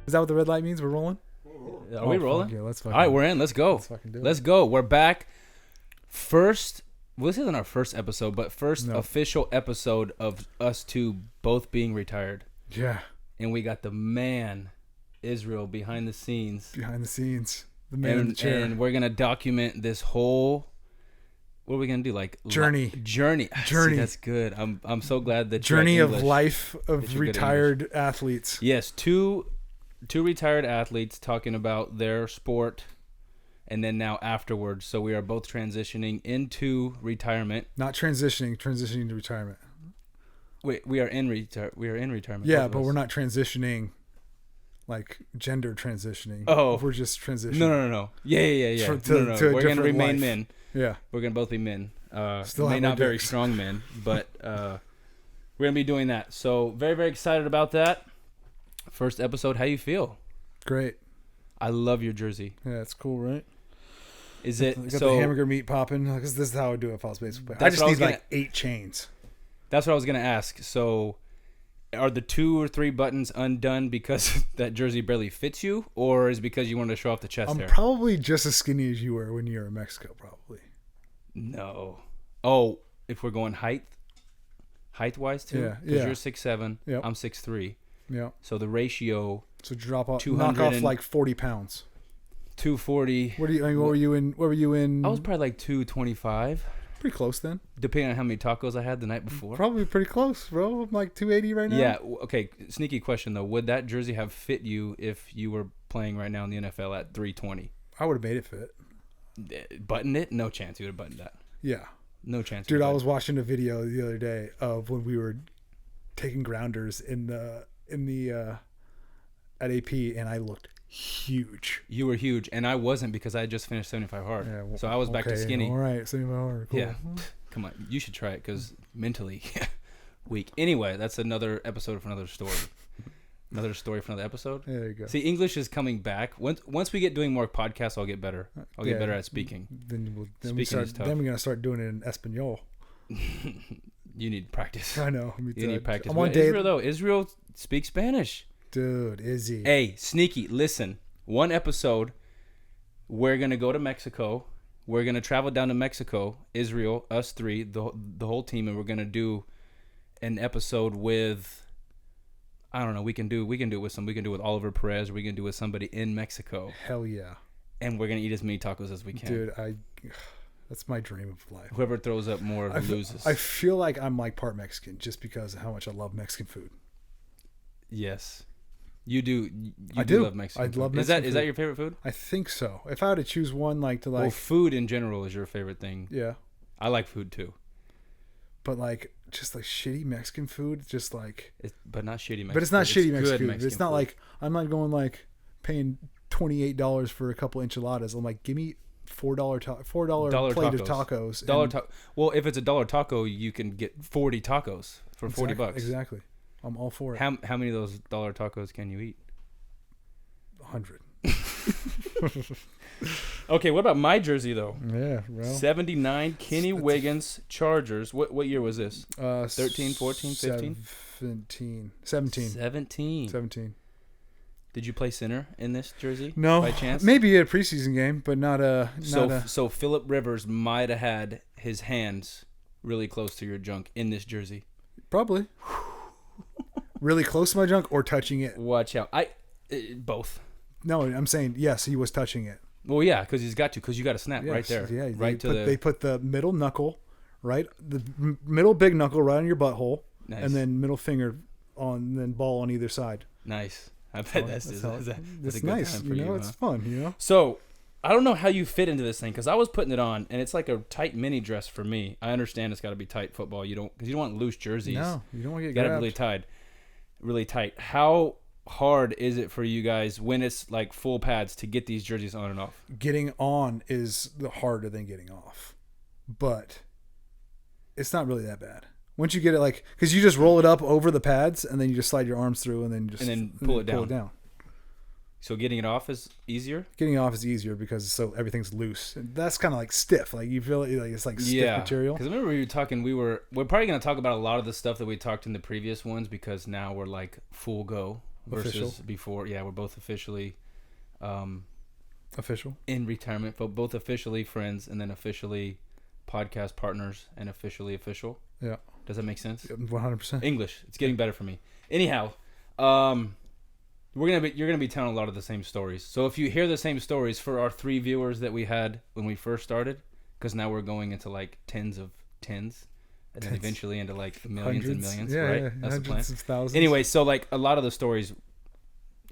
Is that what the red light means? We're rolling? Are we rolling? Yeah, let's fucking. All right, we're in. Let's go. Let's fucking do it. Let's go. We're back. First, well, this isn't our first episode, but first official episode of us two both being retired. Yeah. And we got the man, Israel, behind the scenes. Behind the scenes. The man in the chair. And we're going to document this whole... What are we gonna do? Like journey. See, that's good. I'm so glad that journey of life of retired athletes. Yes, two retired athletes talking about their sport, and then now afterwards. So we are both transitioning into retirement. Not transitioning to retirement. Wait, we are in retirement. Yeah, but we're not transitioning. Like gender transitioning. Oh, we're just transitioning. No. Yeah. No. We're gonna remain life. Men. Yeah, we're gonna both be men. Still may not very strong men, but we're gonna be doing that. So very, very excited about that. First episode. How you feel? Great. I love your jersey. Yeah, it's cool, right? Is it got so? The hamburger meat popping. Because this is how I do it. If I was basically, I just need like 8 chains. That's what I was gonna ask. So, are the 2 or 3 buttons undone because that jersey barely fits you, or is it because you wanted to show off the chest hair? I'm probably just as skinny as you were when you were in Mexico, probably. No. Oh, if we're going height-wise too? Yeah. Because you're 6'7", yep. I'm 6'3". Yeah. So the ratio... So drop off, knock off like 40 pounds. 240. What were you in? I was probably like 225. Pretty close then. Depending on how many tacos I had the night before. Probably pretty close, bro. I'm like 280 right now. Yeah. Okay. Sneaky question though. Would that jersey have fit you if you were playing right now in the NFL at 320? I would have made it fit. Button it? No chance you would have buttoned that. Yeah. No chance. Dude, I was watching a video the other day of when we were taking grounders in the at AP, and I looked huge. You were huge, and I wasn't because I had just finished 75 hard. Yeah, well, so I was back to skinny. All right, 75 hard. Cool. Yeah. Come on, you should try it because mentally weak. Anyway, that's another episode for another story. Another story for another episode. Yeah, there you go. See, English is coming back. Once we get doing more podcasts, I'll get better. I'll get better at speaking. Then we're gonna start doing it in Espanol. You need practice. I know. You need practice. Israel speaks Spanish. Dude, Izzy. Hey, sneaky. Listen, one episode. We're gonna go to Mexico. We're gonna travel down to Mexico, Israel, us 3, the whole team, and we're gonna do an episode with. I don't know. We can do it with Oliver Perez. We can do it with somebody in Mexico. Hell yeah. And we're gonna eat as many tacos as we can. Dude, that's my dream of life. Whoever throws up more loses. I feel like I'm like part Mexican just because of how much I love Mexican food. Yes. You do. I do love Mexican food. Love Mexican food. Is that your favorite food? I think so. If I had to choose one, well, food in general is your favorite thing. Yeah. I like food too. But just like shitty Mexican food, just like. But not shitty Mexican. But it's not shitty Mexican food. It's not like I'm not going like paying $28 for a couple enchiladas. I'm like, give me $4 plate of tacos. Well, if it's a $1 taco, you can get 40 tacos for $40. Exactly. I'm all for it. How many of those $1 tacos can you eat? 100. Okay, what about my jersey though? Yeah, well. 79 Kenny Wiggins Chargers. What year was this? 13, 14, 15? 17. Did you play center in this jersey? No. By chance? Maybe a preseason game, but not a... So Phillip Rivers might have had his hands really close to your junk in this jersey. Probably. Really close to my junk or touching it? Watch out. Both. No, I'm saying, yes, he was touching it. Well, yeah, because he's got to, because you got to snap right there. Yeah, they they put the middle knuckle, right? The middle big knuckle right on your butthole. Nice. And then middle finger then ball on either side. Nice. I bet that's a good nice. Time for you, it's fun, So, I don't know how you fit into this thing, because I was putting it on, and it's like a tight mini dress for me. I understand it's got to be tight football. Because you don't want loose jerseys. No, you don't want to get grabbed. You got it really tight. How hard is it for you guys when it's like full pads to get these jerseys on and off? Getting on is harder than getting off, but it's not really that bad. Once you get it, because you just roll it up over the pads and then you just slide your arms through and then pull it down. So getting it off is easier? Getting it off is easier because everything's loose. And that's kind of like stiff. Like you feel it, like it's like stiff material. Because I remember we were talking, we're probably going to talk about a lot of the stuff that we talked in the previous ones because now we're like full go. versus before. Yeah, we're both officially official in retirement, but both officially friends, and then officially podcast partners, and officially official. Yeah. Does that make sense? 100%. English. It's getting better for me. Anyhow, you're gonna be telling a lot of the same stories. So if you hear the same stories for our 3 viewers that we had when we first started, because now we're going into like tens, and then eventually into like millions and millions, right? Yeah, that's the plan. Hundreds of thousands. Anyway, so like a lot of the stories,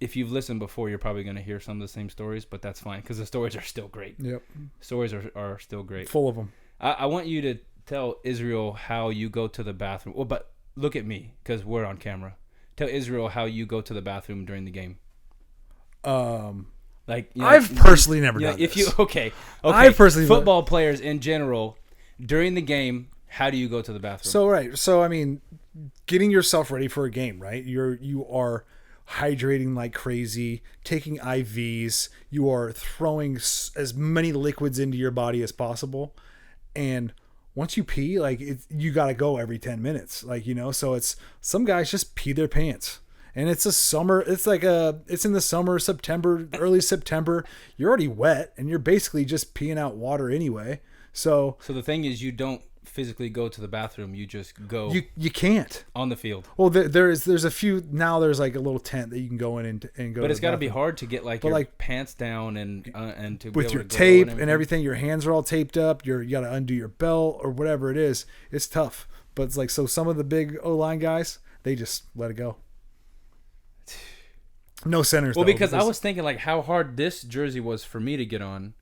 if you've listened before, you're probably gonna hear some of the same stories, but that's fine because the stories are still great. Yep. Stories are still great. Full of them. I want you to tell Israel how you go to the bathroom. Well, but look at me because we're on camera. Tell Israel how you go to the bathroom during the game. Like I've personally never done if this. you okay. I've personally football players in general during the game. How do you go to the bathroom? So I mean, getting yourself ready for a game, right? You are hydrating like crazy, taking IVs. You are throwing as many liquids into your body as possible, and once you pee, like you got to go every 10 minutes, like, you know. So it's some guys just pee their pants, and it's a summer. It's in the summer, September, early September. You're already wet, and you're basically just peeing out water anyway. So the thing is, you don't physically go to the bathroom. You just go. You can't on the field. Well, there's a few now. There's like a little tent that you can go in and go. But to it's got to be hard to get your pants down and to with be able your to go tape and everything. Your hands are all taped up. You got to undo your belt or whatever it is. It's tough. But it's like, so some of the big O-line guys, they just let it go. No centers. Well, because I was thinking like how hard this jersey was for me to get on.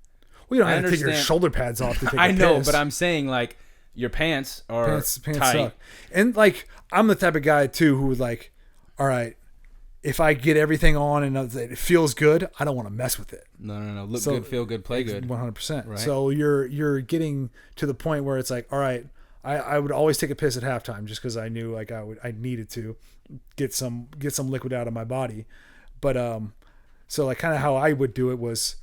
Well, you don't have to take your shoulder pads off to take I know, piss. but I'm saying like your pants are pants tight. Suck. And like, I'm the type of guy too who would like, all right, if I get everything on and it feels good, I don't want to mess with it. No. Look good, feel good, play good. 100%. Right? So you're getting to the point where it's like, all right, I would always take a piss at halftime just because I knew like I needed to get some liquid out of my body. But so like kind of how I would do it was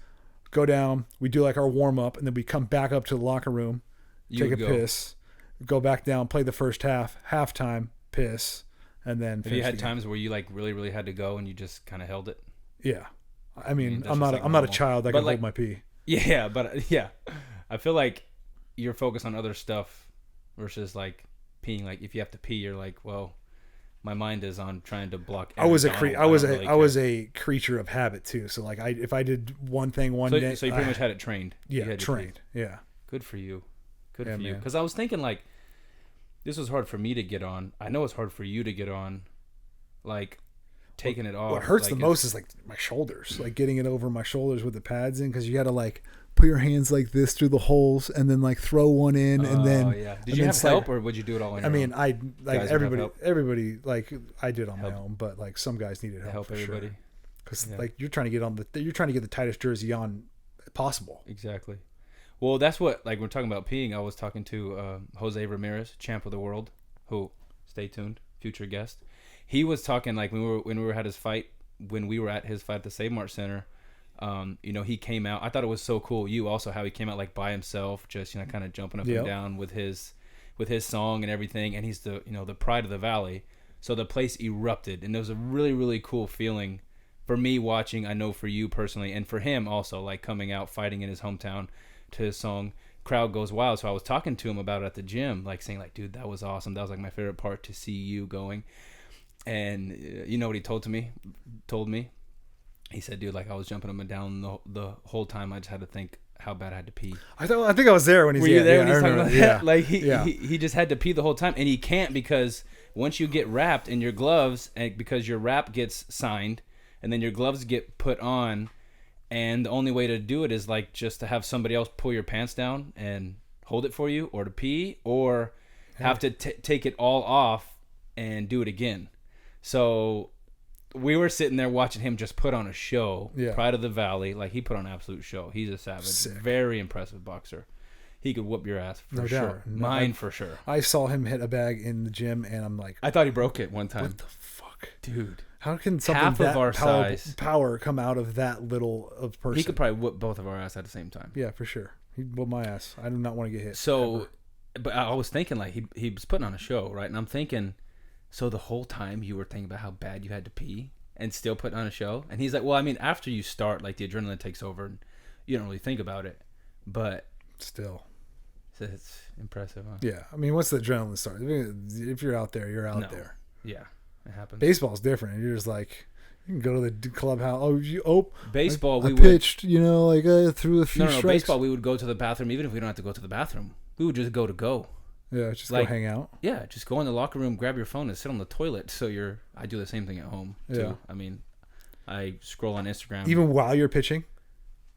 go down, we do like our warm up, and then we come back up to the locker room, take a piss, go back down, play the first halftime, piss, and then. Have you had times where you like really, really had to go and you just kind of held it? Yeah, I mean I'm not a child that can hold my pee. Yeah, but yeah, I feel like you're focused on other stuff versus like peeing. Like if you have to pee, you're like, well, my mind is on trying to block. I was a creature of habit too. So like if I did one thing one day, so you pretty much had it trained. Yeah, trained. Yeah. Good for you. Good for you. Because I was thinking like, this was hard for me to get on. I know it's hard for you to get on. Like taking it off. What hurts the most is like my shoulders, like getting it over my shoulders with the pads in, because you got to like put your hands like this through the holes and then like throw one in and then. Yeah. Did you have help or would you do it all on your own? I like everybody like I did on my own, but like some guys needed help for everybody. Because like you're trying to get the tightest jersey on possible. Exactly. Well, that's what, like, we're talking about peeing. I was talking to Jose Ramirez, champ of the world, who, stay tuned, future guest. He was talking like when we were at his fight at the Save Mart Center. He came out. I thought it was so cool. You also how he came out like by himself, just kind of jumping up and down with his song and everything. And he's the the pride of the valley. So the place erupted, and it was a really, really cool feeling for me watching. I know for you personally, and for him also, like coming out fighting in his hometown to his song. Crowd goes wild. So I was talking to him about it at the gym, like saying like, dude, that was awesome. That was like my favorite part, to see you going. And you know what he told me? He said, dude, like I was jumping up and down the whole time. I just had to think how bad I had to pee. I think I was there when he's. Were you there when he's talking about that? Like he just had to pee the whole time, and he can't, because once you get wrapped in your gloves, and because your wrap gets signed, and then your gloves get put on, and the only way to do it is like just to have somebody else pull your pants down and hold it for you, or to pee, or have to take it all off and do it again. So we were sitting there watching him just put on a show. Yeah. Pride of the Valley. Like, he put on an absolute show. He's a savage. Sick. Very impressive boxer. He could whoop your ass for sure. Mine for sure. I saw him hit a bag in the gym, and I'm like, I thought he broke it one time. What the fuck? Dude. How can something half that of our power come out of that little of person? He could probably whoop both of our ass at the same time. Yeah, for sure. He'd whoop my ass. I do not want to get hit. So, ever. But I was thinking, like, he was putting on a show, right? And I'm thinking, so the whole time you were thinking about how bad you had to pee, and still put on a show. And he's like, well, I mean, after you start, like the adrenaline takes over and you don't really think about it, but still. It's impressive, huh? Yeah. I mean, once the adrenaline starts, if you're out there, you're out there. Yeah, it happens. Baseball's different. You're just like, you can go to the clubhouse. Baseball, I pitched, like through a few strikes. Baseball, we would go to the bathroom, even if we don't have to go to the bathroom. We would just go. Yeah, just go hang out. Yeah, just go in the locker room, grab your phone, and sit on the toilet. So I do the same thing at home, too. Yeah. I mean, I scroll on Instagram. Even while you're pitching?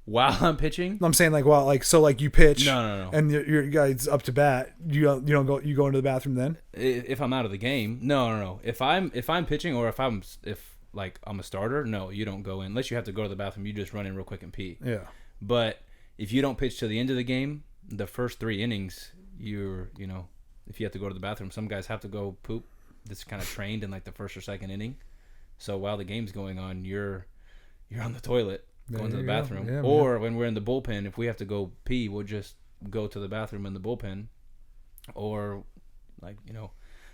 While I'm pitching? I'm saying you pitch. No. And your guy's up to bat. You don't go. You go into the bathroom then? If I'm out of the game, no. If I'm pitching or if I'm a starter, no, you don't go in unless you have to go to the bathroom. You just run in real quick and pee. Yeah. But if you don't pitch to the end of the game, the first 3 innings, if you have to go to the bathroom, some guys have to go poop. That's kind of trained in like the first or second inning. So while the game's going on, you're on the toilet going to the bathroom. Yeah, or when we're in the bullpen, if we have to go pee, we'll just go to the bathroom in the bullpen. Or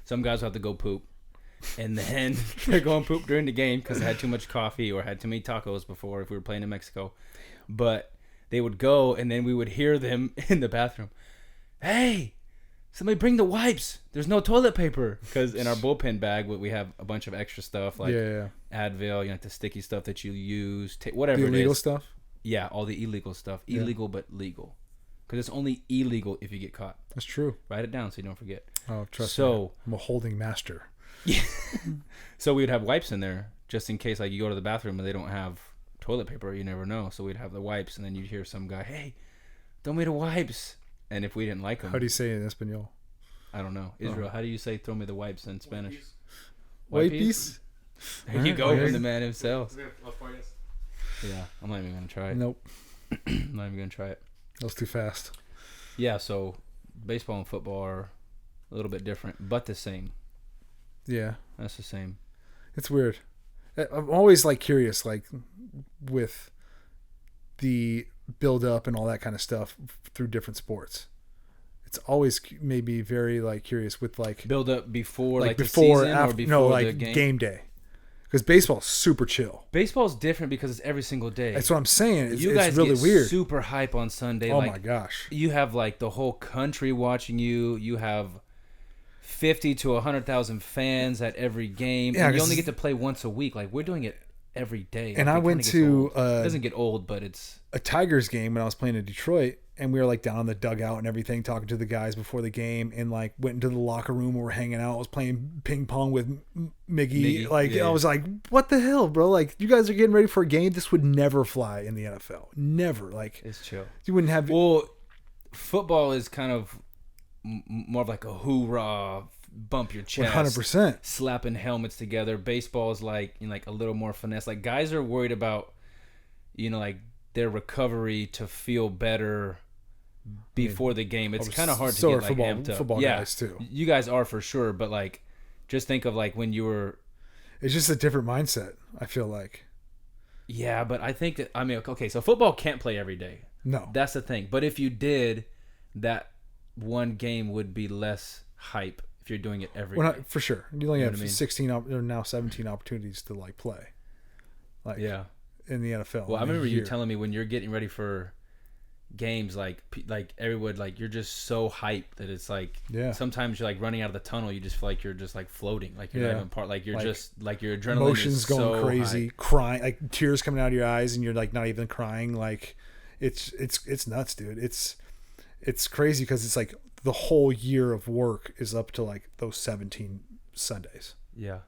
some guys have to go poop. And then they're going poop during the game because they had too much coffee or had too many tacos before if we were playing in Mexico. But they would go, and then we would hear them in the bathroom. Hey, somebody bring the wipes. There's no toilet paper. Because in our bullpen bag, we have a bunch of extra stuff like Advil, the sticky stuff that you use, whatever it is. The illegal stuff? Yeah, all the illegal stuff. Illegal but legal. Because it's only illegal if you get caught. That's true. Write it down so you don't forget. Oh, trust me. I'm a holding master. Yeah. So we would have wipes in there just in case you go to the bathroom and they don't have toilet paper. You never know. So we'd have the wipes, and then you'd hear some guy, hey, throw me the wipes. And if we didn't like them. How do you say it in Espanol? I don't know. Israel, how do you say throw me the wipes in Spanish? Wipes? There you go from the man himself. Yeah, I'm not even going to try it. Nope. I'm not even going to try it. That was too fast. Yeah, so baseball and football are a little bit different, but the same. Yeah. That's the same. It's weird. I'm always curious, with the build up and all that kind of stuff through different sports. It's always made me very curious with build up before before the season after, or before the game day. Because baseball's super chill. Baseball's different because it's every single day. That's what I'm saying. You guys it's really get weird. Super hype on Sunday. Oh my gosh! You have the whole country watching you. You have 50 to 100,000 fans at every game. Yeah, and you only get to play once a week. We're doing it every day. And I went to it doesn't get old, but it's a Tigers game when I was playing in Detroit. And we were down in the dugout and everything, talking to the guys before the game, and went into the locker room where we're hanging out. I was playing ping pong with Miggy. I was like, what the hell, bro? You guys are getting ready for a game. This would never fly in the NFL. Never. It's chill. You wouldn't have. Well, football is kind of more of a hoorah, bump your chest, 100%, slapping helmets together. Baseball is a little more finesse. Guys are worried about, their recovery to feel better before the game. It's kind of hard to get amped up. Football guys too. You guys are for sure, but just think of when you were. It's just a different mindset. I feel like. Yeah, but I think that okay. So football can't play every day. No, that's the thing. But if you did, that one game would be less hype if you're doing it every day. For sure. You only have 16 or now 17 opportunities to play. Yeah. In the NFL. Well, I remember you telling me when you're getting ready for games, everyone, you're just so hyped that it's sometimes you're running out of the tunnel. You just feel you're just floating, you're not even part. You're just your adrenaline emotions is going so crazy, high. Crying, tears coming out of your eyes, and you're not even crying. It's nuts, dude. It's crazy because it's the whole year of work is up to those 17 Sundays. Yeah,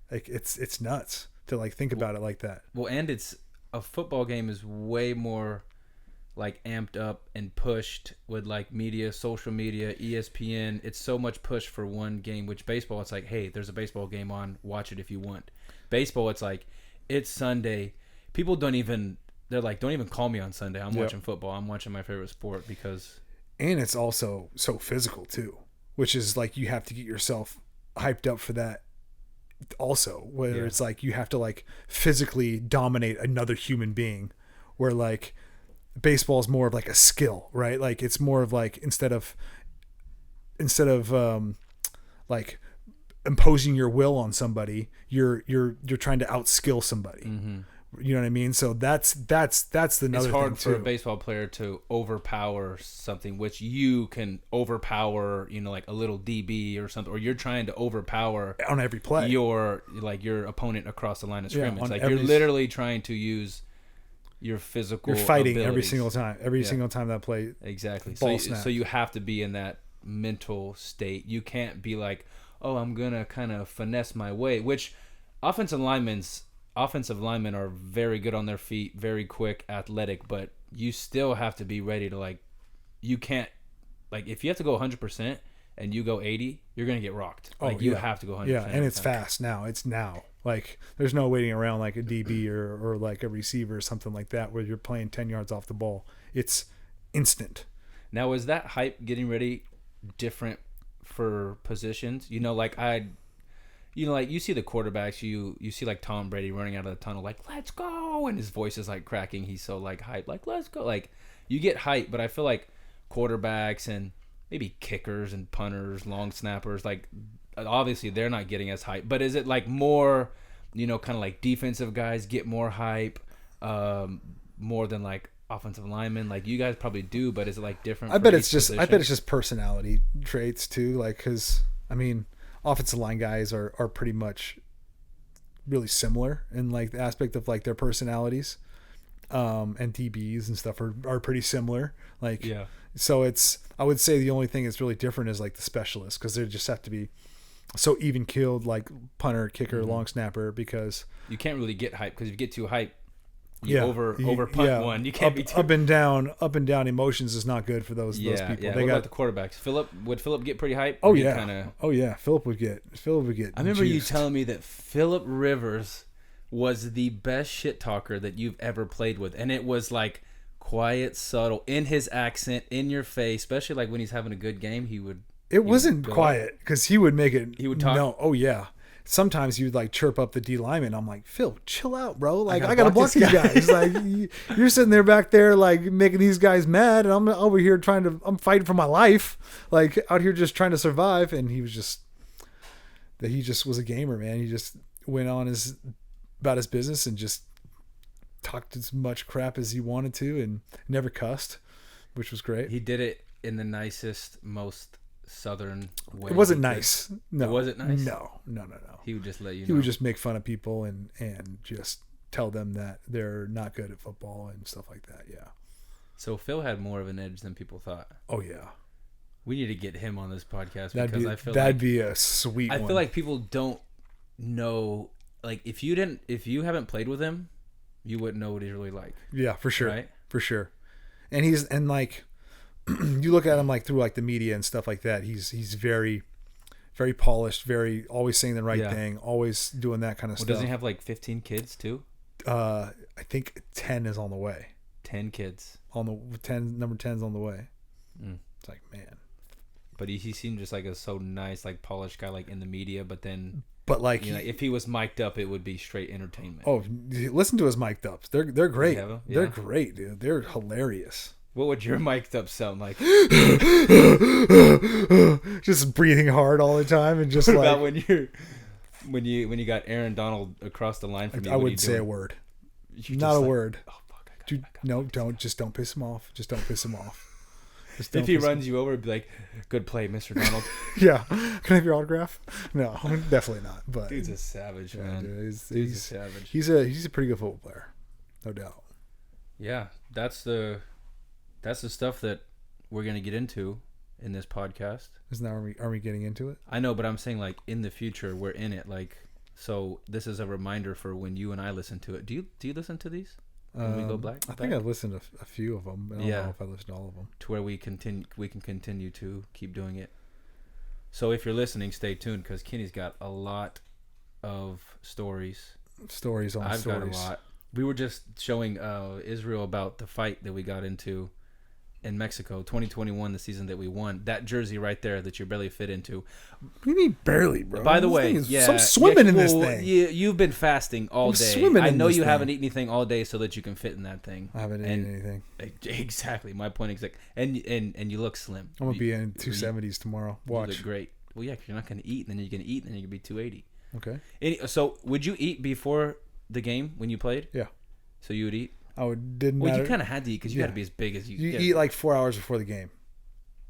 it's nuts to think about it like that. Well, and it's a football game is way more amped up and pushed with media, social media, ESPN. It's so much push for one game, which baseball, it's hey, there's a baseball game on, watch it if you want. Baseball, it's it's Sunday. People don't even call me on Sunday. I'm watching football. I'm watching my favorite sport because. And it's also so physical too, which is you have to get yourself hyped up for that. Also, where it's you have to physically dominate another human being, where baseball is more of a skill, right? It's more of instead of imposing your will on somebody. You're trying to outskill somebody. Mm-hmm. You know what I mean? So that's another thing too. It's hard for a baseball player to overpower something which you can overpower, like a little DB or something, or you're trying to overpower on every play your opponent across the line of scrimmage. Yeah, you're literally trying to use your physical. You're fighting abilities. every single time. Every single time that play. Exactly. So you have to be in that mental state. You can't be like, oh, I'm gonna kind of finesse my way. Which offensive linemen are very good on their feet, very quick, athletic, but you still have to be ready to you can't, if you have to go 100% and you go 80, you're going to get rocked. You have to go 100%. Yeah, and it's fast now. It's now. There's no waiting around like a DB or like a receiver or something like that where you're playing 10 yards off the ball. It's instant. Now, is that hype getting ready different for positions? You see the quarterbacks, you see Tom Brady running out of the tunnel, let's go, and his voice is cracking. He's so hyped, let's go. You get hyped, but I feel like quarterbacks and maybe kickers and punters, long snappers, obviously they're not getting as hyped. But is it more, kind of defensive guys get more hype, more than offensive linemen? You guys probably do, but is it different? I bet it's just personality traits too, because offensive line guys are pretty much really similar in the aspect of their personalities, and DBs and stuff are pretty similar. So I would say the only thing that's really different is the specialists, because they just have to be so even keeled, punter, kicker, long snapper, because you can't really get hype, because if you get too hype, over punt one. You can't be too... up and down emotions is not good for those people. Yeah. What about the quarterbacks? Would Phillip get pretty hype? Oh yeah. Phillip would get. I remember juiced. you telling me that Phillip Rivers was the best shit talker that you've ever played with, and it was quiet, subtle, in his accent, in your face, especially when he's having a good game. It wasn't quiet, because he would make it. He would talk. No, oh yeah. Sometimes he would chirp up the D lineman. I'm like, Phil, chill out, bro. I gotta block these guys. You're sitting there back there making these guys mad, and I'm over here I'm fighting for my life, out here just trying to survive. And he just was a gamer, man. He just went on about his business and just talked as much crap as he wanted to, and never cussed, which was great. He did it in the nicest, most Southern way. It wasn't nice. No. Was it nice? No. He would just let you know. He would just make fun of people and just tell them that they're not good at football and stuff like that. Yeah. So Phil had more of an edge than people thought. Oh yeah. We need to get him on this podcast, I feel that'd be a sweet one. I feel like people don't know, if you haven't played with him, you wouldn't know what he's really like. Yeah, for sure. Right? For sure. And you look at him through the media and stuff like that. He's very, very polished, very always saying the right thing, always doing that kind of stuff. Doesn't he have 15 kids too? I think 10 is on the way. 10 kids on the 10. Number 10's on the way. It's man. But he seemed just a so nice, polished guy, in the media. But then, if he was mic'd up, it would be straight entertainment. Oh, listen to his mic'd ups. They're great. Yeah. They're great, dude. They're hilarious. What would your mic'd up sound like? Just breathing hard all the time, and just what about when you got Aaron Donald across the line from you? I wouldn't say a word. Not a word. Oh fuck! Dude, don't piss him off. Just don't piss him off. If he runs you over, it'd be like, "Good play, Mr. Donald." Yeah. Can I have your autograph? No, definitely not. But dude's a savage, man. Dude, he's a savage. He's a pretty good football player, no doubt. Yeah, that's the stuff that we're gonna get into in this podcast. Isn't that are we getting into it? I know, but I'm saying in the future we're in it. So this is a reminder for when you and I listen to it. Do you listen to these? When we go back? I think I've listened to a few of them. I don't know if I listened to all of them. To where we can continue to keep doing it. So if you're listening, stay tuned, because Kenny's got a lot of stories. I've got a lot. We were just showing Israel about the fight that we got into in Mexico, 2021, the season that we won. That jersey right there that you barely fit into. What do you mean barely, bro? By the way, I'm swimming in this thing. You've been fasting all day. I know you haven't eaten anything all day so that you can fit in that thing. I haven't eaten anything. Exactly. My point exactly. And you look slim. I'm going to be in 270s tomorrow. Watch. You look great. well, yeah, because you're not going to eat, and then you're going to eat, and then you're going to be 280. Okay. So would you eat before the game when you played? Yeah. So you would eat? Didn't matter. Well, you kind of had to eat because you had to be as big as you. You eat like 4 hours before the game.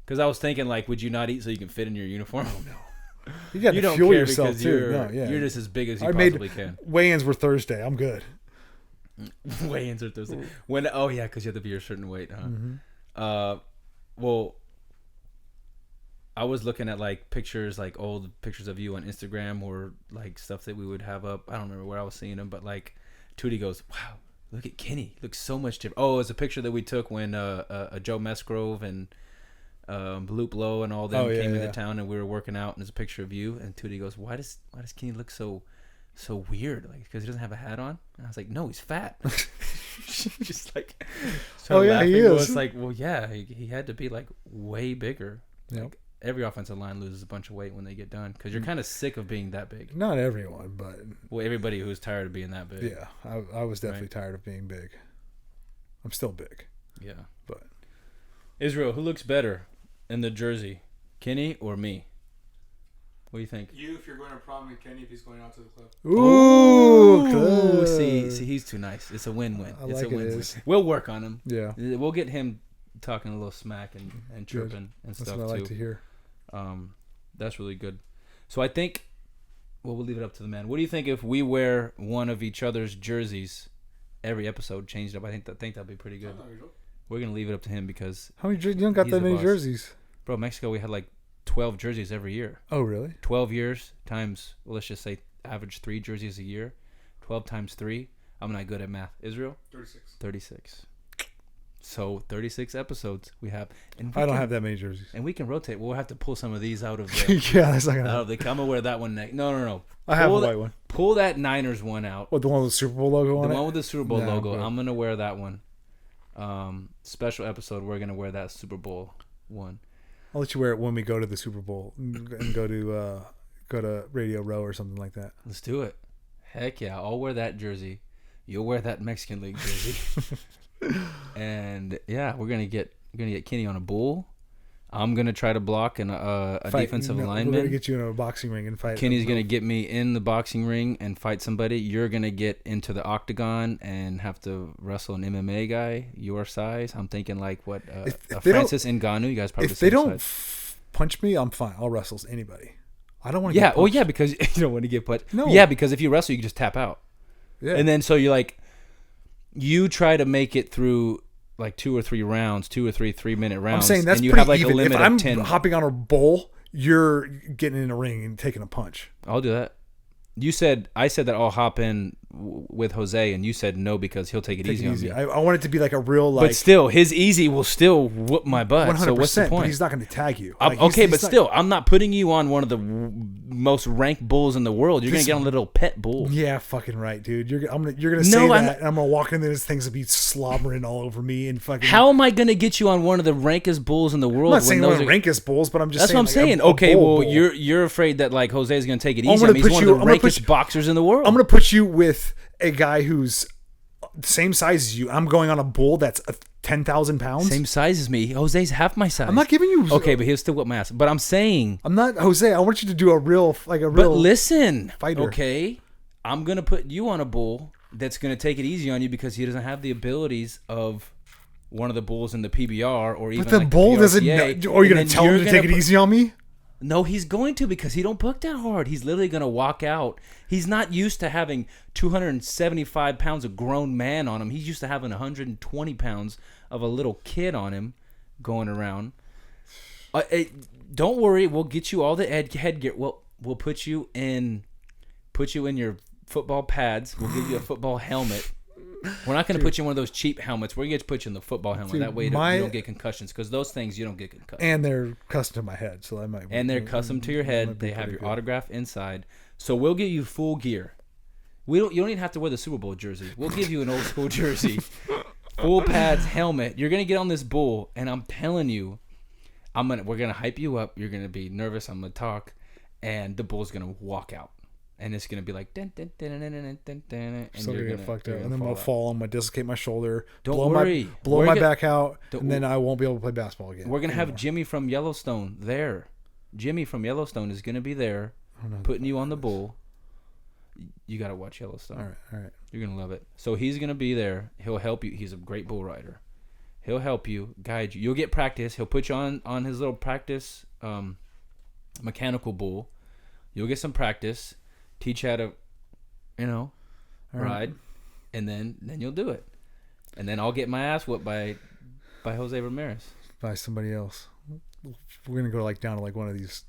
Because I was thinking, like, would you not eat so you can fit in your uniform? Oh, no. You got to fuel yourself, too. You're just as big as you possibly can. Weigh-ins were Thursday. I'm good. Weigh-ins are Thursday. Oh, yeah, because you have to be a certain weight, huh? Mm-hmm. Well, I was looking at, like, pictures, like, old pictures of you on Instagram or, like, stuff that we would have up. I don't remember where I was seeing them, but, like, Tootie goes, wow, look at Kenny. Looks so much different. Oh, it's a picture that we took when Joe Musgrove and Loop Low and all them came into town and we were working out, and there's a picture of you. And Tootie goes, why does Kenny look so weird? Like, because he doesn't have a hat on? And I was like, no, he's fat. Just like, laughing. He is. It's like, well, yeah, he had to be like way bigger. Yep. Like, every offensive line loses a bunch of weight when they get done because you're kind of sick of being that big. Not everyone, but everybody who's tired of being that big. Yeah, I was definitely tired of being big. I'm still big. Yeah, but Israel, who looks better in the jersey, Kenny or me? What do you think? You, if you're going to prom, and Kenny, if he's going out to the club. Ooh, see, he's too nice. It's a win-win. It's a win-win. We'll work on him. Yeah, we'll get him talking a little smack and chirping and stuff too. That's what I like to hear. That's really good. So I think, we'll leave it up to the man. What do you think if we wear one of each other's jerseys every episode, changed up? I think that'd be pretty good. We're gonna leave it up to him because how many? You don't got that many jerseys, bro. Mexico, we had like 12 jerseys every year. Oh, really? 12 years times, well, let's just say average 3 jerseys a year. 12 times 3. I'm not good at math. Israel? 36. So 36 episodes we have. And I don't have that many jerseys. And we can rotate. We'll have to pull some of these out of the. Yeah, that's not gonna happen. I'm gonna wear that one next. No. I have a white one. Pull that Niners one out. What, the one with the Super Bowl logo on it? The one with the Super Bowl logo. I'm gonna wear that one. Special episode. We're gonna wear that Super Bowl one. I'll let you wear it when we go to the Super Bowl and go to Radio Row or something like that. Let's do it. Heck yeah! I'll wear that jersey. You'll wear that Mexican League jersey. And yeah, we're gonna get Kenny on a bull. I'm gonna try to block a defensive lineman. We're gonna get you in a boxing ring and fight. Kenny's gonna get me in the boxing ring and fight somebody. You're gonna get into the octagon and have to wrestle an MMA guy your size. I'm thinking like what Francis Ngannou. You guys probably. If they don't punch me, I'm fine. I'll wrestle anybody. I don't want to. Yeah. Oh yeah, because you don't want to get punched. No. Yeah, because if you wrestle, you can just tap out. Yeah. And then so you're like, you try to make it through like 2 or 3 rounds, 2 or 3 3-minute rounds. I'm saying that's and you pretty have like even. a limit if I'm of 10. hopping on a bull, you're getting in a ring and taking a punch. I'll do that. I said that I'll hop in with Jose, and you said no because he'll take it easy on me. I want it to be like a real like. But still, his easy will still whoop my butt. 100%, so what's the point? But he's not going to tag you. Still, I'm not putting you on one of the most ranked bulls in the world. You're going to get on a little pet bull. Yeah, fucking right, dude. You're going to say that, and I'm going to walk in there, and things will be slobbering all over me and fucking. How am I going to get you on one of the rankest bulls in the world? I'm not saying one of the rankest bulls, but I'm just. That's what I'm saying. Okay, well, you're afraid that like Jose is going to take it easy. I mean, he's one of the rankest boxers in the world. I'm going to put you with a guy who's the same size as you. I'm going on a bull that's 10,000 pounds. Same size as me. Jose's half my size. I'm not giving you. Okay, but he'll still whip my ass. But I'm saying. I'm not Jose. I want you to do a real. But listen. Fighter. Okay. I'm going to put you on a bull that's going to take it easy on you because he doesn't have the abilities of one of the bulls in the PBR or even. But the like bull the doesn't know. Or you're going to tell him to take it easy on me? No, he's going to because he don't book that hard. He's literally going to walk out. He's not used to having 275 pounds of grown man on him. He's used to having 120 pounds of a little kid on him going around. Don't worry. We'll get you all the headgear. We'll put you in your football pads. We'll give you a football helmet. We're not going to put you in one of those cheap helmets. We're going to put you in the football helmet. Dude, that way you don't get concussions because those things you don't get concussions. And they're custom to my head, so I might. And they're custom to your head. They have your autograph inside. So we'll get you full gear. You don't even have to wear the Super Bowl jersey. We'll give you an old school jersey, full pads, helmet. You're going to get on this bull, and I'm telling you, we're going to hype you up. You're going to be nervous. I'm going to talk, and the bull's going to walk out. And it's going to be like, dun, dun, dun, dun, dun, dun, dun, and so you're going to fucked up. And then I'm going to fall. I'm going to dislocate my shoulder. Don't worry. Blow my back out. And then I won't be able to play basketball again. We're going to have Jimmy from Yellowstone there. Jimmy from Yellowstone is gonna be there, putting you on the bull. You gotta watch Yellowstone. All right. You're gonna love it. So he's gonna be there. He'll help you. He's a great bull rider. He'll help you, guide you. You'll get practice. He'll put you on his little practice mechanical bull. You'll get some practice. Teach you how to, ride, and then you'll do it. And then I'll get my ass whooped by Jose Ramirez. By somebody else. We're gonna go down to one of these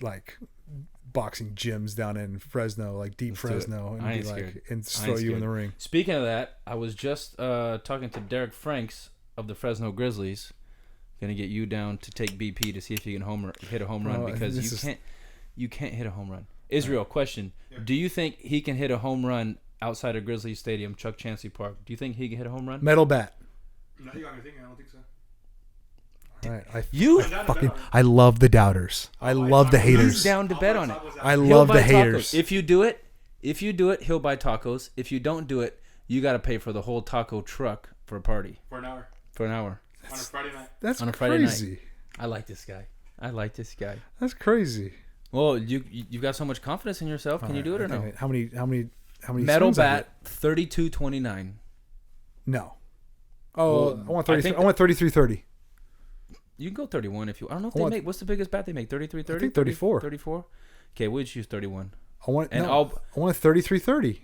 boxing gyms down in Fresno, deep Fresno, and and throw you in the ring. Speaking of that, I was just talking to Derek Franks of the Fresno Grizzlies. Gonna get you down to take BP to see if you can hit a home run because you can't hit a home run. Israel, question: do you think he can hit a home run outside of Grizzly Stadium, Chuck Chancey Park? Do you think he can hit a home run? Metal bat. No, you got me thinking. I don't think so. All right, I love the doubters. I love the haters. He's down to bet on it. I love the haters. If you do it, he'll buy tacos. If you don't do it, you got to pay for the whole taco truck for a party. For an hour. On a Friday night. That's on a crazy. Friday night. I like this guy. That's crazy. Well, you've got so much confidence in yourself. Can you do it or no? How many Metal bat 32.29. No. Oh, I want 33. I want 33.30. You can go 31 if you. I don't know if they make. What's the biggest bat they make? 33.30. I think 34. 34. Okay, we'll choose 31. I want 33.30.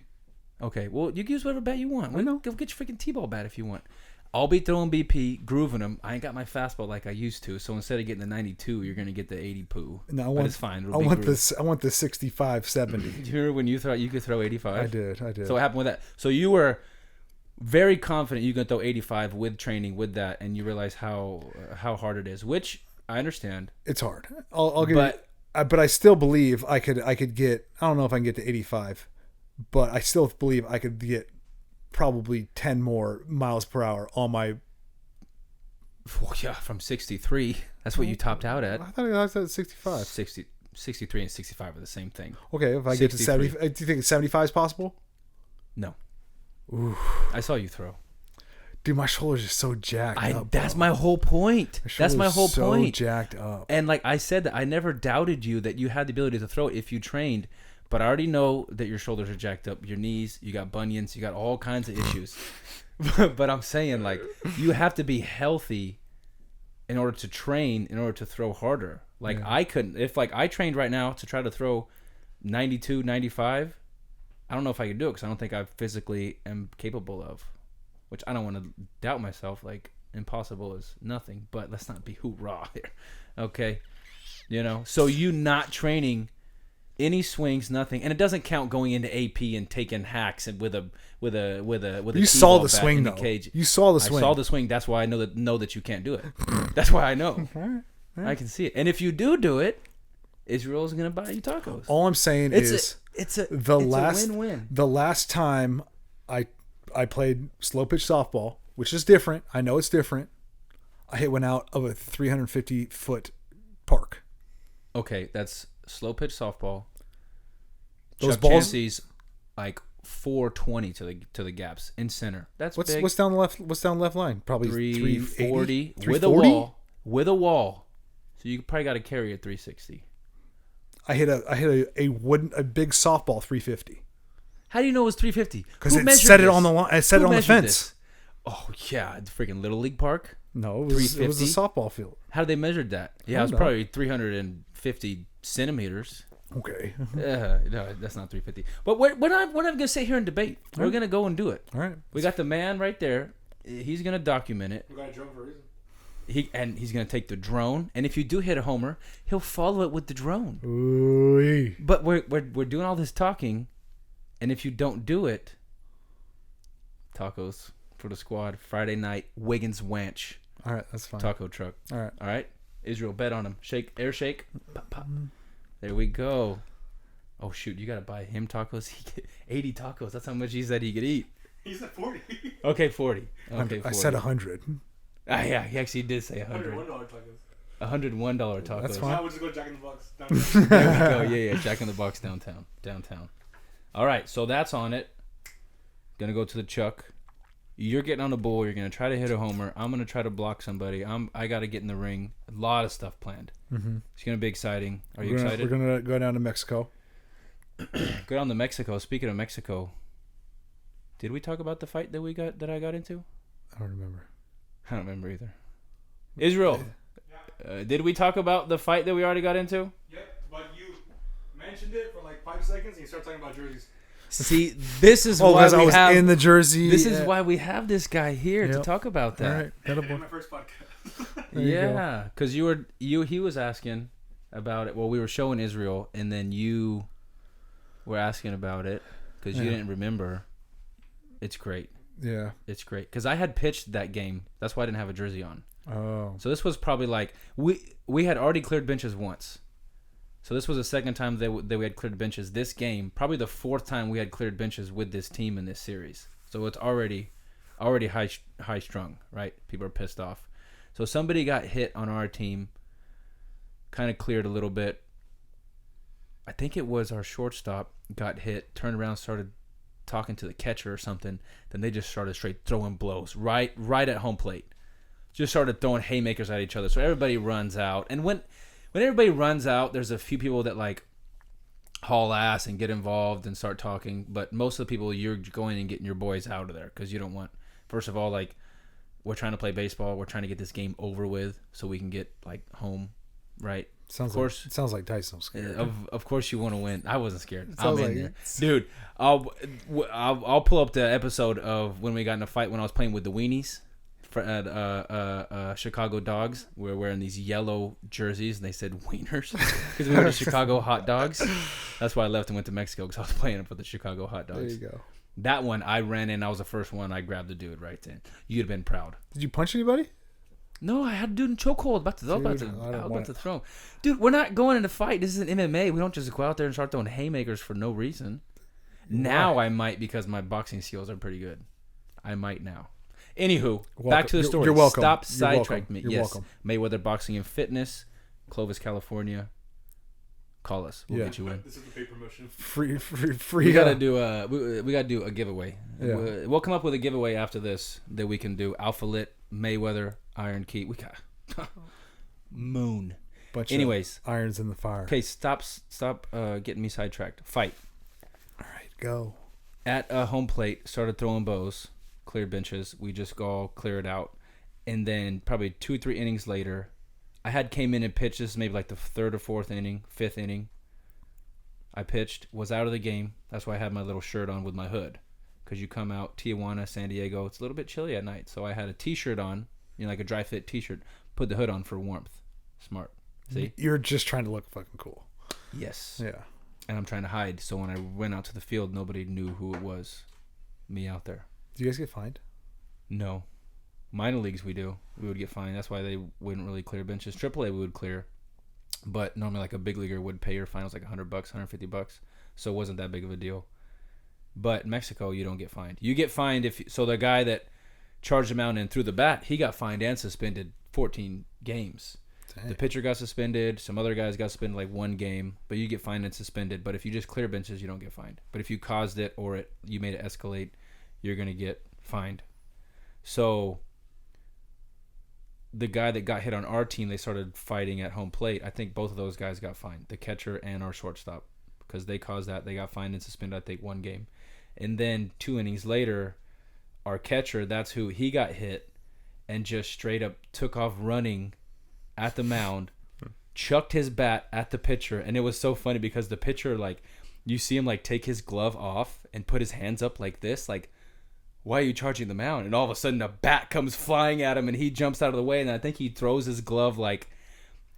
Okay, well you can use whatever bat you want. I know. Go get your freaking T-ball bat if you want. I'll be throwing BP, grooving them. I ain't got my fastball like I used to, so instead of getting the 92, you're gonna get the 80 poo. No, but it's fine. I want this. I want the 65, 70. Do you remember when you thought you could throw 85? I did. So what happened with that? So you were very confident you could throw 85 with training with that, and you realize how hard it is, which I understand. It's hard. I'll give it. But I still believe I could get. I don't know if I can get to 85, but I still believe I could get probably 10 more miles per hour on my. Well, yeah, from 63. That's what you topped out at. I thought I was at 65. 63 and 65 are the same thing. Okay, if I get to 70, do you think 75 is possible? No. Ooh. I saw you throw. Dude, my shoulders are so jacked up. That's my whole point. That's my whole point. So jacked up. And like I said, that I never doubted you that you had the ability to throw it if you trained. But I already know that your shoulders are jacked up, your knees, you got bunions, you got all kinds of issues. But I'm saying, you have to be healthy in order to train, in order to throw harder. I couldn't. If I trained right now to try to throw 92, 95, I don't know if I could do it because I don't think I physically am capable of. Which I don't want to doubt myself. Impossible is nothing. But let's not be hoorah here, okay? So you not training any swings, nothing, and it doesn't count going into AP and taking hacks and with a. You saw the swing though. Cage. You saw the swing. I saw the swing. That's why I know that you can't do it. That's why I know. All right. I can see it. And if you do it, Israel's gonna buy you tacos. All I'm saying is it's a win-win. The last time I played slow pitch softball, which is different. I know it's different. I hit one out of a 350-foot park. Okay, that's slow pitch softball. Those Chuck balls, Chancey's 420 to the gaps in center. That's big. What's down the left? What's down the left line? Probably 340 with a wall. So you probably got to carry a 360. I hit a big softball 350. How do you know it was 350? Because it said it on the line. It said it on the fence. This? Oh yeah, the freaking Little League Park. No, it was a softball field. How did they measure that? Yeah, it was probably 350 centimeters. Okay. No, that's not 350. But we're not going to sit here and debate. We're going to go and do it. All right. We got the man right there. He's going to document it. We got a drone for a reason. He's going to take the drone, and if you do hit a homer, he'll follow it with the drone. Ooh-wee. But we're doing all this talking, and if you don't do it, tacos for the squad. Friday night, Wiggins Wanch. All right, that's fine. Taco truck. All right. Israel, bet on him. Air shake. Pop, pop. There we go. Oh shoot, you gotta buy him tacos. He get 80 tacos. That's how much he said he could eat. He said 40. Okay, 40. Okay, 40. I said 100. Yeah, he actually did say 100. $101 tacos. $101 tacos. That's fine. Now we'll just go Jack in the Box. There we go. Yeah, Jack in the Box downtown. All right, so that's on it. Gonna go to the Chuck. You're getting on the bull. You're gonna try to hit a homer. I'm gonna try to block somebody. I gotta get in the ring. A lot of stuff planned. Mm-hmm. It's gonna be exciting. Are you We're excited? gonna go down to Mexico. Go down to Mexico. Speaking of Mexico, did we talk about the fight that I got into? I don't remember. I don't remember either. Israel, did we talk about the fight that we already got into? Yep, but you mentioned it for like 5 seconds and you start talking about jerseys. See, this is Oh, why because I we was have in the jersey. this is why we have this guy here to Yep. talk about All that. right, In attaboy. my first podcast. There you go. Yeah, because he was asking about it. Well, we were showing Israel, and then you were asking about it because you Yeah. didn't remember. It's great. Yeah. It's great because I had pitched that game. That's why I didn't have a jersey on. Oh. So this was probably like we had already cleared benches once. So this was the second time that we had cleared benches. This game, probably the fourth time we had cleared benches with this team in this series. So it's already high strung, right? People are pissed off. So somebody got hit on our team, kind of cleared a little bit. I think it was our shortstop got hit, turned around, started talking to the catcher or something. Then they just started straight throwing blows right at home plate. Just started throwing haymakers at each other. So everybody runs out. And when everybody runs out, there's a few people that like haul ass and get involved and start talking. But most of the people, you're going and getting your boys out of there because you don't want. First of all, like we're trying to play baseball. We're trying to get this game over with so we can get like home, right? Sounds Of course. Like, it sounds like Tyson was scared. Of course you want to win. I wasn't scared. I'm Sounds in like there, it. dude. I'll pull up the episode of when we got in a fight when I was playing with the Weenies at Chicago Dogs. We were wearing these yellow jerseys and they said Wieners because we were the Chicago Hot Dogs. That's why I left and went to Mexico because I was playing for the Chicago Hot There Dogs. you go. That one I ran in. I was the first one. I grabbed the dude right then. You'd have been proud. Did you punch anybody? No, I had a dude in chokehold. I was about Dude, I don't about want to it. throw him. Dude, we're not going in a fight. This is an MMA. We don't just go out there and start throwing haymakers for no reason. Now I might because my boxing skills are pretty good. I might now. Anywho, back to the story. You're welcome. Stop You're welcome. sidetrack me. You're Yes, welcome. Mayweather Boxing and Fitness, Clovis, California. Call us. We'll Yeah. get you in. This is the paid promotion. Free. We gotta do we gotta do a giveaway. Yeah. We'll come up with a giveaway after this that we can do. Alpha Lit, Mayweather, Iron Key. We got Moon. bunch Anyways, of irons in the fire. okay, stop getting me sidetracked. Fight All right, go. at a home plate. Started throwing bows, cleared benches. We just all clear it out, and then probably 2-3 innings later, I had came in and pitched. This is maybe like the third or fourth inning, fifth inning. I pitched, was out of the game. That's why I had my little shirt on with my hood, because you come out Tijuana, San Diego. It's a little bit chilly at night, so I had a T-shirt on, like a dry fit T-shirt. Put the hood on for warmth. Smart. See? You're just trying to look fucking cool. Yes. Yeah. And I'm trying to hide, so when I went out to the field, nobody knew who it was. Me out there. Do you guys get fined? No. Minor leagues we do. We would get fined. That's why they wouldn't really clear benches. AAA we would clear. But normally like a big leaguer would pay your fines like $100, $150. So it wasn't that big of a deal. But in Mexico, you don't get fined. You get fined so the guy that charged him out and threw the bat, he got fined and suspended 14 games. Dang. The pitcher got suspended. Some other guys got suspended like one game. But you get fined and suspended. But if you just clear benches, you don't get fined. But if you caused it or you made it escalate, you're going to get fined. So the guy that got hit on our team, they started fighting at home plate. I think both of those guys got fined, the catcher and our shortstop, because they caused that. They got fined and suspended, I think, one game. And then 2 innings later, our catcher, that's who he got hit and just straight up took off running at the mound, chucked his bat at the pitcher. And it was so funny because the pitcher, like, you see him like take his glove off and put his hands up like this, like, why are you charging the mound? And all of a sudden a bat comes flying at him and he jumps out of the way. And I think he throws his glove like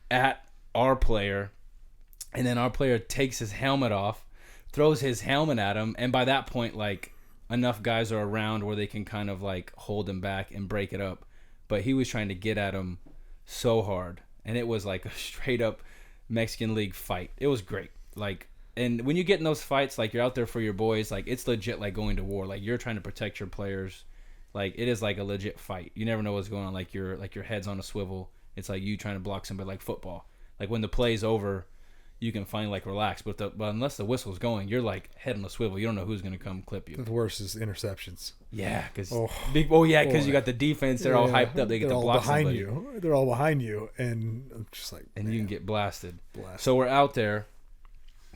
at our player. And then our player takes his helmet off, throws his helmet at him. And by that point, like, enough guys are around where they can kind of like hold him back and break it up. But he was trying to get at him so hard. And it was like a straight up Mexican League fight. It was great. Like, and when you get in those fights, like, you're out there for your boys, like, it's legit like going to war. Like, you're trying to protect your players. Like, it is like a legit fight. You never know what's going on. Like, your head's on a swivel. It's like you trying to block somebody, like football. Like, when the play's over, you can finally like relax. But unless the whistle's going, you're like head on a swivel. You don't know who's gonna come clip you. The worst is interceptions. Yeah, because boy. you got the defense. They're all hyped up. They get to block behind somebody. you. They're all behind you, and I'm just like, and you can get blasted. So we're out there,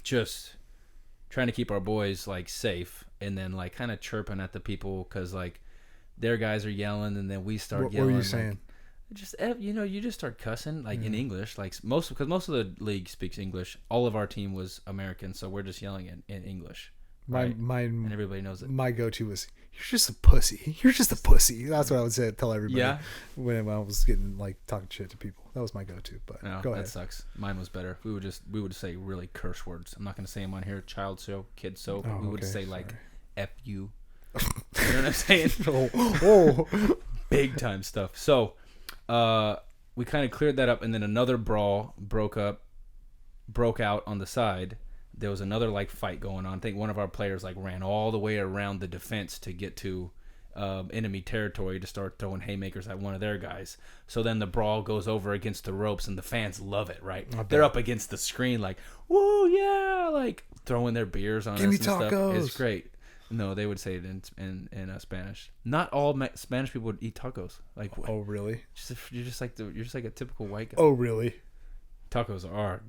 just trying to keep our boys like safe, and then like kind of chirping at the people because like their guys are yelling, and then we start yelling. What were you saying? Just you just start cussing like in English, like because most of the league speaks English. All of our team was American, so we're just yelling in English. And everybody knows it. My go-to was, "You're just a pussy. You're just a pussy." That's what I would say. Tell everybody. Yeah. When I was getting like talking shit to people, that was my go-to. But no, go ahead. That sucks. Mine was better. We would say really curse words. I'm not gonna say them on here. Child show, kid soap. We would say like "f you." You know what I'm saying? oh. Big time stuff. So. We kind of cleared that up, and then another brawl broke out on the side. There was another like fight going on. I think one of our players like ran all the way around the defense to get to enemy territory to start throwing haymakers at one of their guys. So then the brawl goes over against the ropes, and the fans love it, right? They're up against the screen like, "Woo, yeah!" Like throwing their beers on us and tacos. Stuff. It's great. No, they would say it in Spanish. Not all Spanish people would eat tacos. Like, oh really? You're just like a typical white guy. Oh really? Tacos are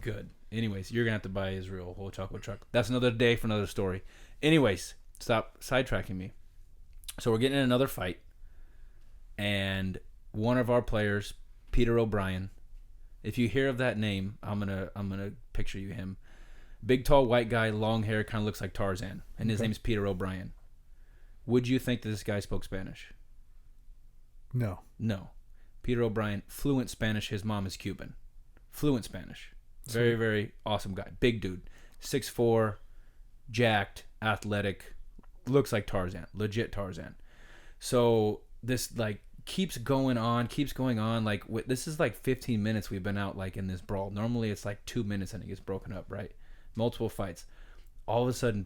good. Anyways, you're gonna have to buy Israel a whole chocolate truck. That's another day for another story. Anyways, stop sidetracking me. So we're getting in another fight, and one of our players, Peter O'Brien. If you hear of that name, I'm gonna picture you him. Big, tall, white guy, long hair, kind of looks like Tarzan. And his name's Peter O'Brien. Would you think that this guy spoke Spanish? No. Peter O'Brien, fluent Spanish. His mom is Cuban. Fluent Spanish. Very, very awesome guy. Big dude. 6'4", jacked, athletic. Looks like Tarzan. Legit Tarzan. So this, like, keeps going on. Like, this is like 15 minutes we've been out, like, in this brawl. Normally it's like 2 minutes and it gets broken up, right? Multiple fights. All of a sudden,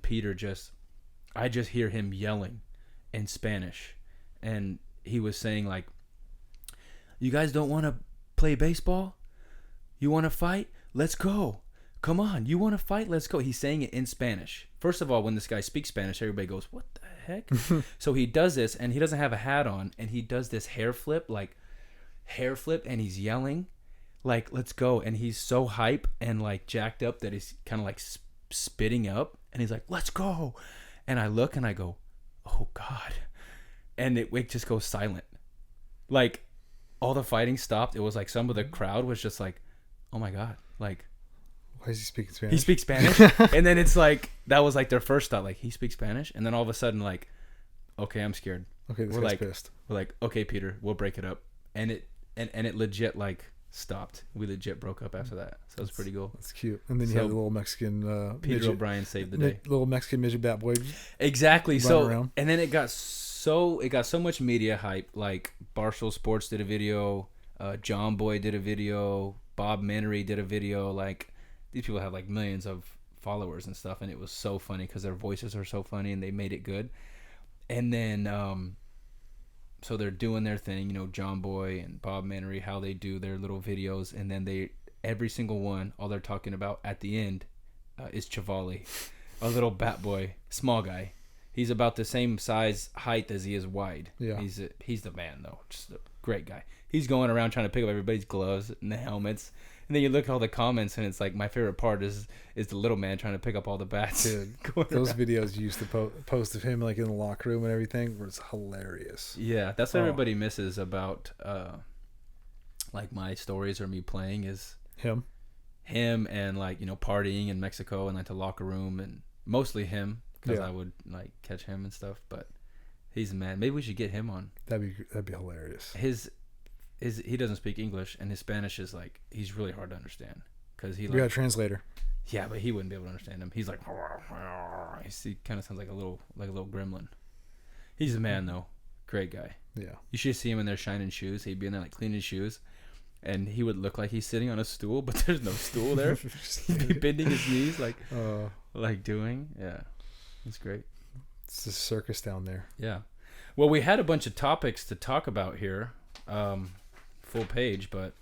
I just hear him yelling in Spanish. And he was saying, like, "You guys don't want to play baseball? You want to fight? Let's go. Come on. You want to fight? Let's go." He's saying it in Spanish. First of all, when this guy speaks Spanish, everybody goes, "What the heck?" So he does this, and he doesn't have a hat on, and he does this hair flip, and he's yelling. Like, "Let's go." And he's so hype and like jacked up that he's kind of like spitting up, and he's like, "Let's go." And I look and I go, "Oh God." And it just goes silent. Like, all the fighting stopped. It was like some of the crowd was just like, "Oh my God." Like, why is he speaking Spanish? He speaks Spanish. And then it's like, that was like their first thought, like, he speaks Spanish. And then all of a sudden, like, okay, I'm scared. Okay, this guy's pissed. We're like, "Okay, Peter, we'll break it up." And it legit like stopped. We legit broke up after that. So it was pretty cool. That's cute. And then you have the little Mexican Peter midget, O'Brien saved the day. Little Mexican midget bat boy. Exactly. So around. And then it got so much media hype. Like Barstool Sports did a video, John Boy did a video, Bob Menery did a video. Like, these people have like millions of followers and stuff, and it was so funny because their voices are so funny and they made it good. And then so they're doing their thing, you know, John Boy and Bob Menery, how they do their little videos, and then every single one, all they're talking about at the end is Chivali, a little bat boy, small guy. He's about the same size, height as he is wide. Yeah. He's the man, though. Just a great guy. He's going around trying to pick up everybody's gloves and the helmets. And then you look at all the comments, and it's like, my favorite part is the little man trying to pick up all the bats. Dude, those videos you used to post of him like in the locker room and everything was hilarious. Yeah, that's what everybody misses about like my stories or me playing is him and like, you know, partying in Mexico and like the locker room, and mostly him because I would like catch him and stuff. But he's a man. Maybe we should get him on. That'd be hilarious. He doesn't speak English, and his Spanish is like, he's really hard to understand because we got a translator. Yeah, but he wouldn't be able to understand him. He's like, he kind of sounds like a little gremlin. He's a man though, great guy. Yeah, you should see him in there shining shoes. He'd be in there like cleaning his shoes, and he would look like he's sitting on a stool, but there's no stool there. He'd be bending his knees like doing. Yeah, it's great. It's a circus down there. Yeah. Well, we had a bunch of topics to talk about here. Full page, but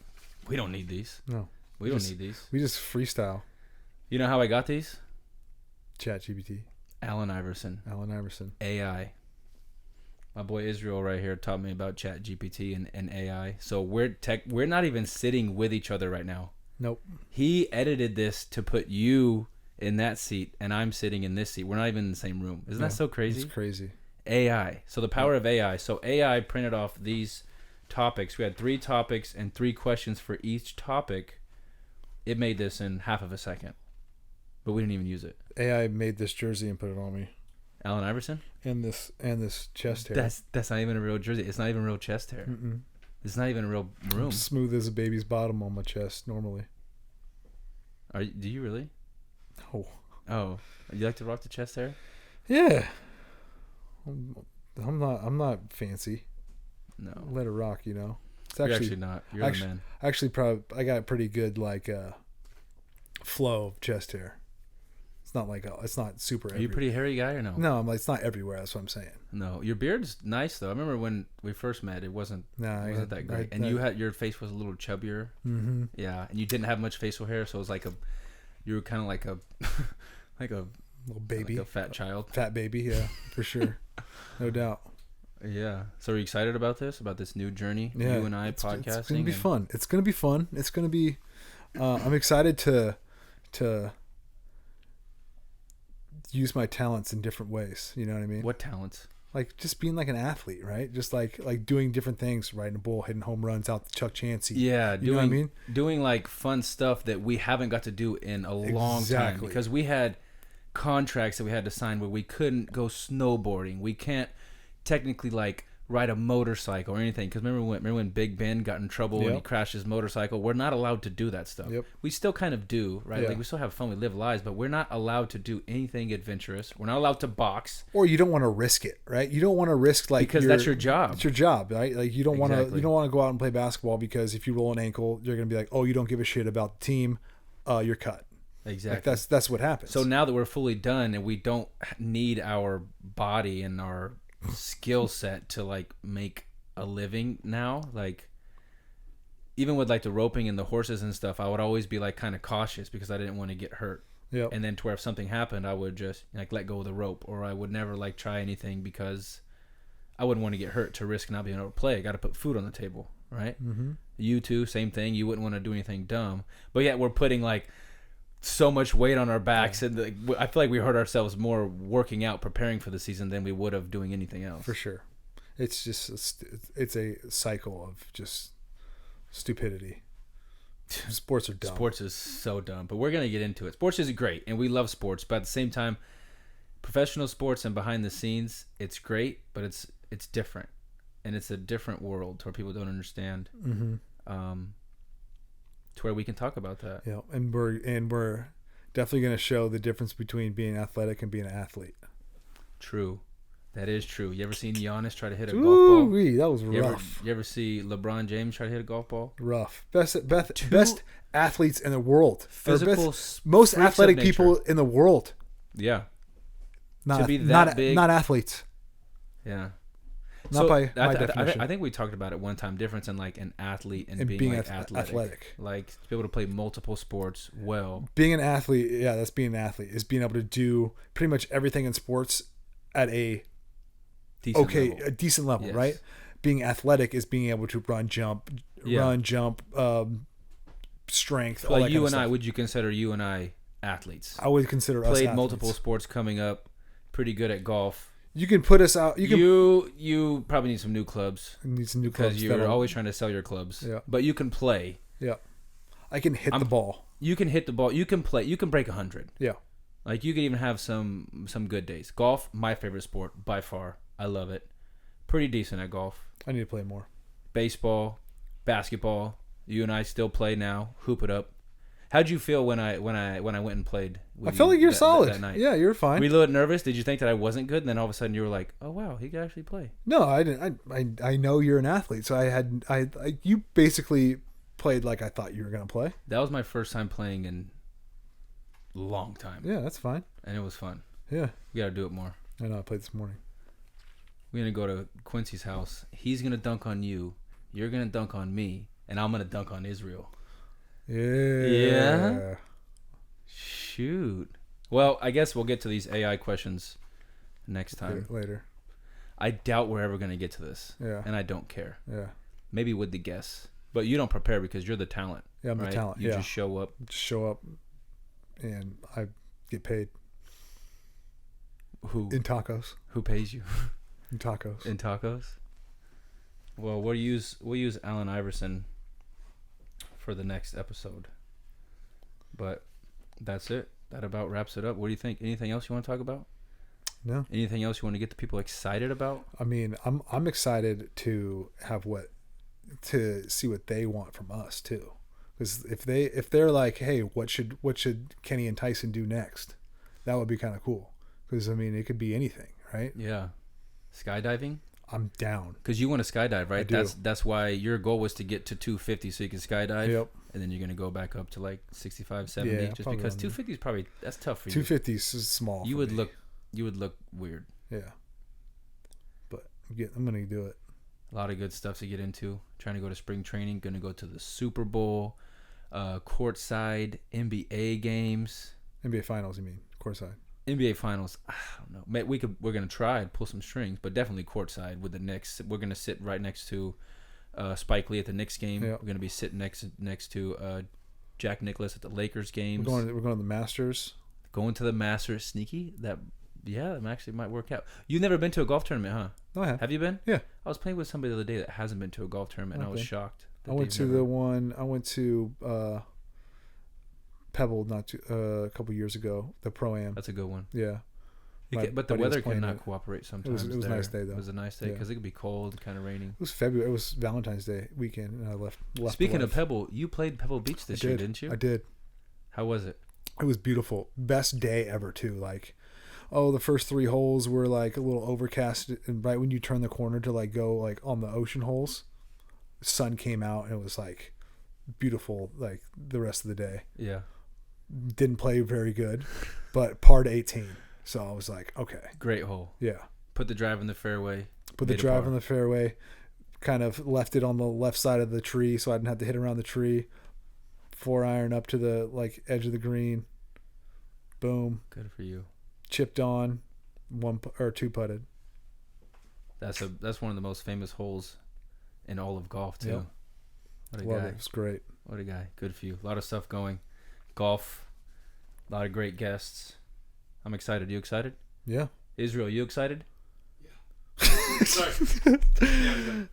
we don't need these. No. We don't need these. We just freestyle. You know how I got these? ChatGPT. Allen Iverson. AI. My boy Israel right here taught me about ChatGPT and AI. So we're not even sitting with each other right now. Nope. He edited this to put you in that seat, and I'm sitting in this seat. We're not even in the same room. Isn't that so crazy? It's crazy. AI. So the power of AI. So AI printed off these topics. We had 3 topics and 3 questions for each topic. It made this in half of a second, but we didn't even use it. AI made this jersey and put it on me. Allen Iverson? And this chest hair. That's not even a real jersey. It's not even real chest hair. Mm-mm. It's not even a real room. I'm smooth as a baby's bottom on my chest normally. Do you really? Oh. Oh, you like to rock the chest hair? Yeah. I'm not fancy. No. Let it rock, you know. It's You're actually not. You're the man. Actually, I got pretty good flow of chest hair. It's not it's not super. Are you a pretty hairy guy or no? No, it's not everywhere. That's what I'm saying. No, your beard's nice though. I remember when we first met, it wasn't that great, and your face was a little chubbier. Mm-hmm. Yeah, and you didn't have much facial hair, so it was you were kind of like a little baby, like a fat child, fat baby. Yeah, for sure, no doubt. Yeah. So are you excited about this new journey? Yeah, you and I podcasting. It's gonna be fun. It's gonna be fun. It's gonna be. I'm excited to use my talents in different ways. You know what I mean? What talents? Like just being like an athlete, right? Just like doing different things, riding a bull, hitting home runs out to Chuck Chansey. Yeah, you know what I mean? Doing like fun stuff that we haven't got to do in a long time because we had contracts that we had to sign where we couldn't go snowboarding. We can't technically ride a motorcycle or anything because remember when Big Ben got in trouble when he crashed his motorcycle? We're not allowed to do that stuff. Yep. We still kind of do, right? Yeah. We still have fun, we live lives, but we're not allowed to do anything adventurous. We're not allowed to box, or you don't want to risk it, right? You don't want to risk because that's your job. It's your job, right? Like you don't want to go out and play basketball because if you roll an ankle, you're gonna be like, oh, you don't give a shit about the team, you're cut. Exactly. That's what happens. So now that we're fully done and we don't need our body and our skill set to make a living now, even with the roping and the horses and stuff, I would always be kind of cautious because I didn't want to get hurt. Yeah. And then to where if something happened, I would just let go of the rope, or I would never try anything because I wouldn't want to get hurt to risk not being able to play. I got to put food on the table, right? Mm-hmm. You too, same thing. You wouldn't want to do anything dumb, but yet we're putting so much weight on our backs, and I feel like we hurt ourselves more working out, preparing for the season than we would have doing anything else. For sure, it's just it's a cycle of just stupidity. Sports are dumb. Sports is so dumb, but we're gonna get into it. Sports is great, and we love sports, but at the same time, professional sports and behind the scenes, it's great, but it's different, and it's a different world where people don't understand. Mm-hmm. To where we can talk about that. Yeah, and we're definitely going to show the difference between being athletic and being an athlete. True. That is true. You ever seen Giannis try to hit a golf ball? That was rough. You ever see LeBron James try to hit a golf ball? Rough. Best athletes in the world. Physical, most athletic people in the world. Yeah. To be that big. Not athletes. Yeah. Not by my definition. I think we talked about it one time, difference in an athlete and being athletic. To be able to play multiple sports well. Being an athlete, yeah, that's being an athlete, is being able to do pretty much everything in sports at a decent level, yes. Right? Being athletic is being able to run, jump, strength, all that you kind of and stuff. I, would you consider you and I athletes? I would consider us played multiple sports coming up, pretty good at golf. You can put us out. You probably need some new clubs. Need some new clubs because you're always trying to sell your clubs. Yeah. But you can play. Yeah. I can hit the ball. You can hit the ball. You can play. You can break 100. Yeah. You can even have some good days. Golf, my favorite sport by far. I love it. Pretty decent at golf. I need to play more. Baseball, basketball. You and I still play now. Hoop it up. How'd you feel when I went and played? I felt like you're solid. That night? Yeah, you're fine. Were you a little nervous? Did you think that I wasn't good? And then all of a sudden you were like, "Oh wow, he could actually play." No, I didn't. I know you're an athlete, so you basically played like I thought you were gonna play. That was my first time playing in a long time. Yeah, that's fine. And it was fun. Yeah, we gotta do it more. I know. I played this morning. We're gonna go to Quincy's house. He's gonna dunk on you. You're gonna dunk on me, and I'm gonna dunk on Israel. Yeah. Shoot. Well, I guess we'll get to these AI questions next time. Later. I doubt we're ever going to get to this. Yeah. And I don't care. Yeah. Maybe with the guests. But you don't prepare because you're the talent. Yeah, I'm right? the talent. You just show up. Just show up, and I get paid. Who? In tacos. Who pays you? In tacos. In tacos? Well, we'll use Allen Iverson for the next episode. But that's it. That about wraps it up. What do you think? Anything else you want to talk about? No. Anything else you want to get the people excited about? I mean, I'm excited to see what they want from us too, because if they're like, hey, what should Kenny and Tyson do next? That would be kind of cool. Because I mean, it could be anything, right? Yeah. Skydiving? I'm down. Because you want to skydive, right? I do. That's why your goal was to get to 250 so you can skydive. Yep. And then you're going to go back up to like 65, 70. Yeah, just probably because around 250 is probably, that's tough for you. 250 is small. You for would me. look weird. Yeah. But I'm gonna do it. A lot of good stuff to get into. Trying to go to spring training. Going to go to the Super Bowl. Courtside NBA games. NBA finals, you mean? Courtside. NBA finals. I don't know. We're gonna try and pull some strings, but definitely courtside with the Knicks. We're gonna sit right next to Spike Lee at the Knicks game. Yep. We're gonna be sitting next to Jack Nicklaus at the Lakers games. We're going to the Masters. Going to the Masters. Sneaky. That actually might work out. You've never been to a golf tournament, huh? No, I have. Have you been? Yeah. I was playing with somebody the other day that hasn't been to a golf tournament, and I was Okay. shocked. I went to Pebble a couple years ago. The Pro-Am. That's a good one. Yeah. But the buddy was weather playing cannot it. cooperate sometimes. It was a nice day, though. It was a nice day Yeah. because it could be cold, kind of raining. It was February. It was Valentine's Day weekend, and I left. Speaking of life. Pebble, you played Pebble Beach this year, didn't you? I did. How was it? It was beautiful. Best day ever too. Like, the first 3 holes were like a little overcast, and right when you turn the corner to like go like on the ocean holes, the sun came out and it was like beautiful. Like the rest of the day, Yeah. didn't play very good, but par to 18. So I was like, okay, Great hole. yeah. Put the drive in the fairway. Put the made a drive par. on the fairway, kind of left it on the left side of the tree, so I didn't have to hit around the tree. 4-iron up to the like edge of the green. Boom. Good for you. Chipped on, 2 putted. That's one of the most famous holes in all of golf too. Yep. What a Love guy. it. It was great. What a guy. Good for you. A lot of stuff going. Golf. A lot of great guests. I'm excited. You excited? Yeah. Israel, you excited? Sorry.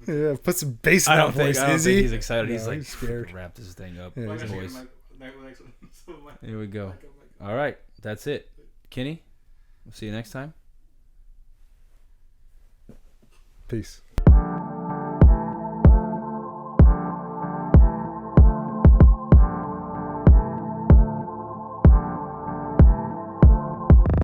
Yeah. Put some bass in that voice. I don't Is think he? he's excited. No, he's like he's scared. wrap this thing up. Yeah, Like, he's I Voice. think next one. So, like, Here we go. like, All right. That's it. Kenny, we'll see you next time. Peace.